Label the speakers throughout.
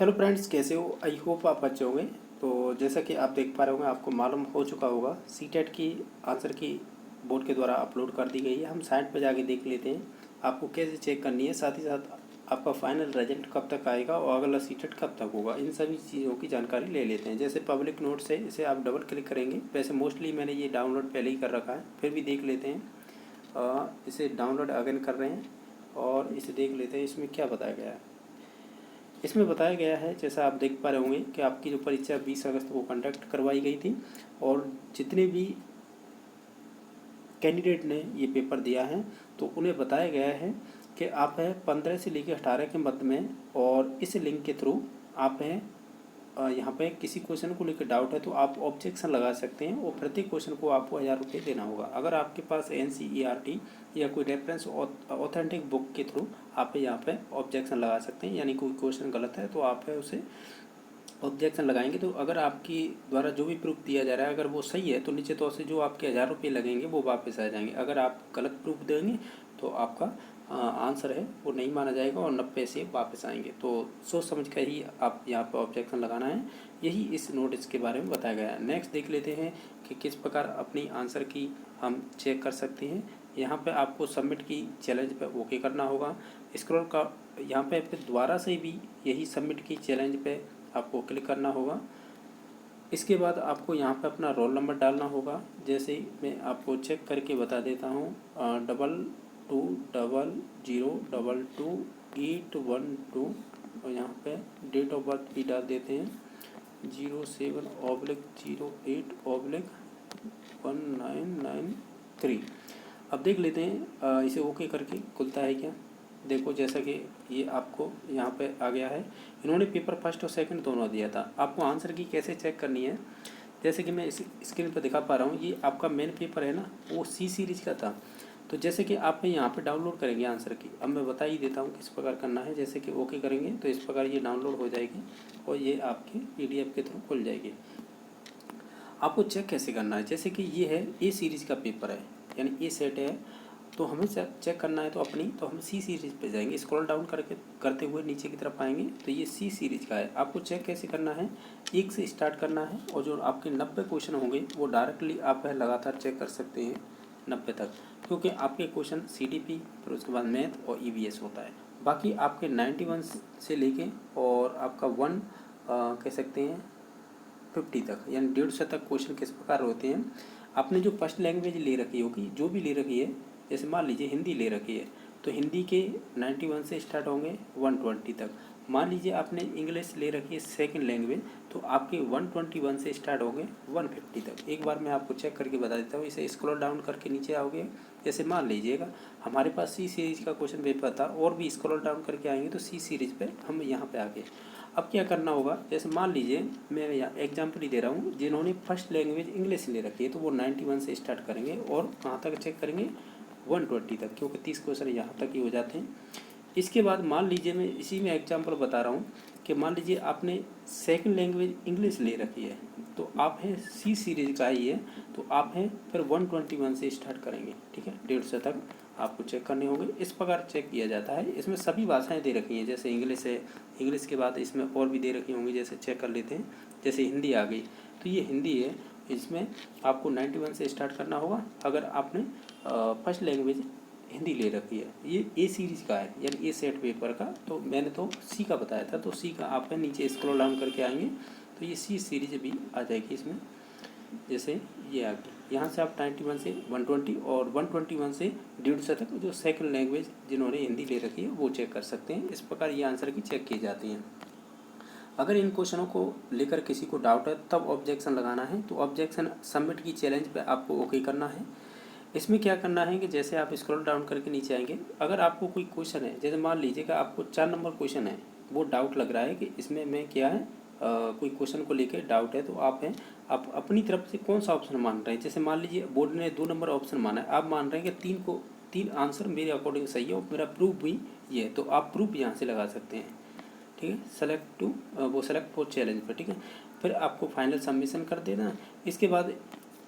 Speaker 1: Hello friends, कैसे हो? I hope आप अच्छे होंगे। तो जैसा कि आप देख पा रहे होंगे, आपको मालूम हो चुका होगा सीटेट की आंसर की बोर्ड के द्वारा अपलोड कर दी गई है। हम साइट पर जाके देख लेते हैं आपको कैसे चेक करनी है, साथ ही साथ आपका फाइनल रिजल्ट कब तक आएगा और अगला सीटेट कब तक होगा, इन सभी चीज़ों की जानकारी ले लेते हैं। जैसे पब्लिक नोट्स है, इसे आप डबल क्लिक करेंगे। वैसे मोस्टली मैंने ये डाउनलोड पहले ही कर रखा है, फिर भी देख लेते हैं। इसे डाउनलोड अगेन कर रहे हैं और इसे देख लेते हैं इसमें क्या बताया गया है। इसमें बताया गया है, जैसा आप देख पा रहे होंगे, कि आपकी जो परीक्षा 20 अगस्त को कंडक्ट करवाई गई थी और जितने भी कैंडिडेट ने ये पेपर दिया है तो उन्हें बताया गया है कि आप है 15 से लेकर 18 के मध्य में, और इस लिंक के थ्रू आप हैं यहाँ पे किसी क्वेश्चन को लेकर डाउट है तो आप ऑब्जेक्शन लगा सकते हैं और प्रत्येक क्वेश्चन को आपको 1000 रुपये देना होगा। अगर आपके पास NCERT या कोई रेफरेंस ऑथेंटिक बुक के थ्रू आप यहाँ पे ऑब्जेक्शन लगा सकते हैं, यानी कोई क्वेश्चन गलत है तो आप है उसे ऑब्जेक्शन लगाएंगे। तो अगर आपकी द्वारा जो भी प्रूफ दिया जा रहा है अगर वो सही है तो निश्चित तौर से जो आपके 1000 रुपये लगेंगे वो वापस आ जाएंगे। अगर आप गलत प्रूफ देंगे तो आपका आंसर है वो नहीं माना जाएगा और 90 पैसे वापस आएंगे। तो सोच समझ कर ही आप यहाँ पर ऑब्जेक्शन लगाना है, यही इस नोटिस के बारे में बताया गया है। नेक्स्ट देख लेते हैं कि किस प्रकार अपनी आंसर की हम चेक कर सकते हैं। यहाँ पे आपको सबमिट की चैलेंज पे ओके करना होगा। स्क्रॉल का यहाँ पे फिर दोबारा से भी यही सबमिट की चैलेंज पे आपको क्लिक करना होगा। इसके बाद आपको यहाँ पे अपना रोल नंबर डालना होगा। जैसे मैं आपको चेक करके बता देता हूँ, 22000022 और यहाँ पे डेट ऑफ बर्थ भी डाल देते हैं 07/08/1993। अब देख लेते हैं इसे ओके करके खुलता है क्या। देखो, जैसा कि ये आपको यहाँ पे आ गया है। इन्होंने पेपर फर्स्ट और सेकंड दोनों दिया था। आपको आंसर की कैसे चेक करनी है, जैसे कि मैं इस स्क्रीन पर दिखा पा रहा हूँ, ये आपका मेन पेपर है ना, वो C सीरीज का था। तो जैसे कि आप यहाँ पे डाउनलोड करेंगे आंसर की, अब मैं बता ही देता हूँ किस प्रकार करना है। जैसे कि ओके करेंगे तो इस प्रकार ये डाउनलोड हो जाएगी और ये आपके PDF के थ्रू खुल जाएगी। आपको चेक कैसे करना है, जैसे कि ये है A सीरीज़ का पेपर है, यानी A सेट है, तो हमें चेक करना है तो हम C सीरीज़ पे जाएंगे। स्क्रॉल डाउन करते हुए नीचे की तरफ आएंगे तो ये C सीरीज़ का है। आपको चेक कैसे करना है, 1 से स्टार्ट करना है और जो आपके 90 क्वेश्चन होंगे वो डायरेक्टली आप लगातार चेक कर सकते हैं 90 तक, क्योंकि आपके क्वेश्चन CDP फिर उसके बाद मैथ और EVS होता है। बाकी आपके 91 से लेके और आपका 1 कह सकते हैं 50 तक, यानी 150 तक क्वेश्चन किस प्रकार होते हैं। आपने जो फर्स्ट लैंग्वेज ले रखी होगी, जो भी ले रखी है, जैसे मान लीजिए हिंदी ले रखी है तो हिंदी के 91 से स्टार्ट होंगे 120 तक। मान लीजिए आपने इंग्लिश ले रखी है सेकंड लैंग्वेज, तो आपके 121 से स्टार्ट होंगे 150 तक। एक बार मैं आपको चेक करके बता देता हूँ। इसे स्क्रॉल डाउन करके नीचे आओगे, जैसे मान लीजिएगा हमारे पास C सीरीज़ का क्वेश्चन पेपर था, और भी स्क्रॉल डाउन करके आएंगे तो C सीरीज़ पे हम यहाँ पे आ गए। अब क्या करना होगा, जैसे मान लीजिए मैं यहाँ एग्जाम्पल ही दे रहा हूँ, जिन्होंने फर्स्ट लैंग्वेज इंग्लिश ले रखी है तो वो 91 से स्टार्ट करेंगे और कहाँ तक चेक करेंगे 120 तक, क्योंकि 30 क्वेश्चन यहाँ तक ही हो जाते हैं। इसके बाद मान लीजिए मैं इसी में एग्जाम्पल बता रहा हूँ कि मान लीजिए आपने सेकंड लैंग्वेज इंग्लिश ले रखी है तो आप हैं C सीरीज का ही है, तो आप हैं फिर 121 से स्टार्ट करेंगे, ठीक है, 150 तक आपको चेक करने होंगे। इस प्रकार चेक किया जाता है। इसमें सभी भाषाएं दे रखी हैं, जैसे इंग्लिश है, इंग्लिश के बाद इसमें और भी दे रखी होंगी, जैसे चेक कर लेते हैं। जैसे हिंदी आ गई तो ये हिंदी है, इसमें आपको 91 से स्टार्ट करना होगा अगर आपने फर्स्ट लैंग्वेज हिंदी ले रखी है। ये A सीरीज़ का है, यानी A सेट पेपर का, तो मैंने तो C का बताया था, तो C का आप नीचे स्क्रॉल डाउन करके आएंगे तो ये C सीरीज भी आ जाएगी इसमें। जैसे ये आ गई, यहाँ से आप 91 से 120 और 121 से 150 तक जो सेकंड लैंग्वेज जिन्होंने हिंदी ले रखी है वो चेक कर सकते हैं। इस प्रकार ये आंसर की चेक की जाती हैं। अगर इन क्वेश्चनों को लेकर किसी को डाउट है तब ऑब्जेक्शन लगाना है, तो ऑब्जेक्शन सबमिट की चैलेंज पे आपको ओके करना है। इसमें क्या करना है कि जैसे आप स्क्रॉल डाउन करके नीचे आएंगे, अगर आपको कोई क्वेश्चन है, जैसे मान लीजिएगा आपको 4 नंबर क्वेश्चन है, वो डाउट लग रहा है कि इसमें मैं क्या है कोई क्वेश्चन को लेकर डाउट है, तो आप अपनी तरफ से कौन सा ऑप्शन मान रहे हैं। जैसे मान लीजिए बोर्ड ने 2 नंबर ऑप्शन माना है, आप मान रहे हैं कि 3 आंसर मेरे अकॉर्डिंग सही है और मेरा प्रूफ भी ये है, तो आप प्रूफ यहाँ से लगा सकते हैं, ठीक है। सेलेक्ट फॉर चैलेंज पर, ठीक है। फिर आपको फाइनल सबमिशन कर देना। इसके बाद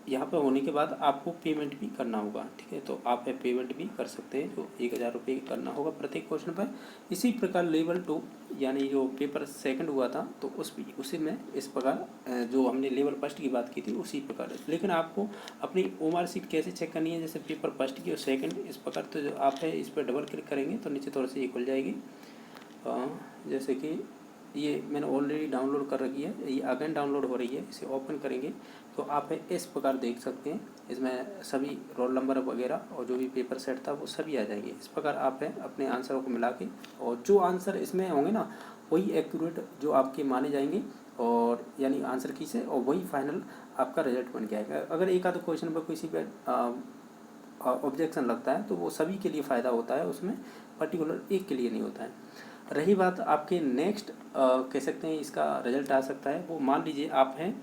Speaker 1: यहाँ पर होने के बाद आपको पेमेंट भी करना होगा, ठीक है। तो आप पेमेंट भी कर सकते हैं, जो 1000 रुपये करना होगा प्रत्येक क्वेश्चन पर। इसी प्रकार लेवल 2 यानी जो पेपर सेकंड हुआ था तो उसी में इस प्रकार जो हमने लेवल फर्स्ट की बात की थी उसी प्रकार। लेकिन आपको अपनी OMR शीट कैसे चेक करनी है, जैसे पेपर फर्स्ट की और सेकंड इस प्रकार, तो जो आप है इस पर डबल क्लिक करेंगे तो नीचे थोड़ा सा ये खुल जाएगी। जैसे कि ये मैंने ऑलरेडी डाउनलोड कर रखी है, ये अगेन डाउनलोड हो रही है। इसे ओपन करेंगे तो आप इस प्रकार देख सकते हैं, इसमें सभी रोल नंबर वगैरह और जो भी पेपर सेट था वो सभी आ जाएंगे। इस प्रकार आप अपने आंसरों को मिला के, और जो आंसर इसमें होंगे ना वही एक्यूरेट जो आपके माने जाएंगे, और यानी आंसर की से, और वही फाइनल आपका रिजल्ट बन के आएगा। अगर एक आध क्वेश्चन पर किसी पर ऑब्जेक्शन लगता है तो वो सभी के लिए फ़ायदा होता है, उसमें पर्टिकुलर एक के लिए नहीं होता है। रही बात आपके नेक्स्ट कह सकते हैं इसका रिजल्ट आ सकता है, वो मान लीजिए आप हैं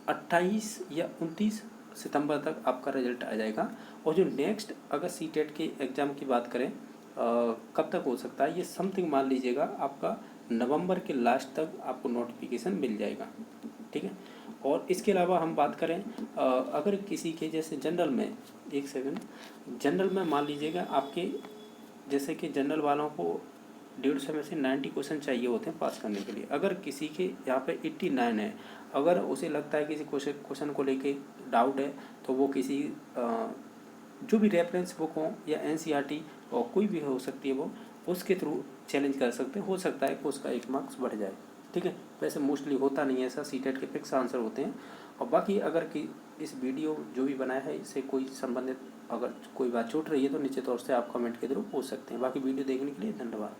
Speaker 1: 28 या 29 सितंबर तक आपका रिजल्ट आ जाएगा। और जो नेक्स्ट अगर सीटेट के एग्ज़ाम की बात करें कब तक हो सकता है, ये समथिंग मान लीजिएगा आपका नवंबर के लास्ट तक आपको नोटिफिकेशन मिल जाएगा, ठीक है। और इसके अलावा हम बात करें अगर किसी के जैसे जनरल में, एक सेकंड, जनरल में मान लीजिएगा आपके जैसे कि जनरल वालों को 150 में से 90 क्वेश्चन चाहिए होते हैं पास करने के लिए। अगर किसी के यहाँ पे 89 है, अगर उसे लगता है किसी क्वेश्चन को लेके डाउट है तो वो किसी जो भी रेफरेंस बुक हो या NCERT और कोई भी हो सकती है वो, उसके थ्रू चैलेंज कर सकते हैं। हो सकता है कि उसका 1 मार्क्स बढ़ जाए, ठीक है। वैसे मोस्टली होता नहीं है ऐसा, सीटेट के फिक्स आंसर होते हैं। और बाकी अगर कि इस वीडियो जो भी बनाया है इससे कोई संबंधित अगर कोई बात छूट रही है तो नीचे तौर से आप कमेंट के थ्रू पूछ सकते हैं। बाकी वीडियो देखने के लिए धन्यवाद।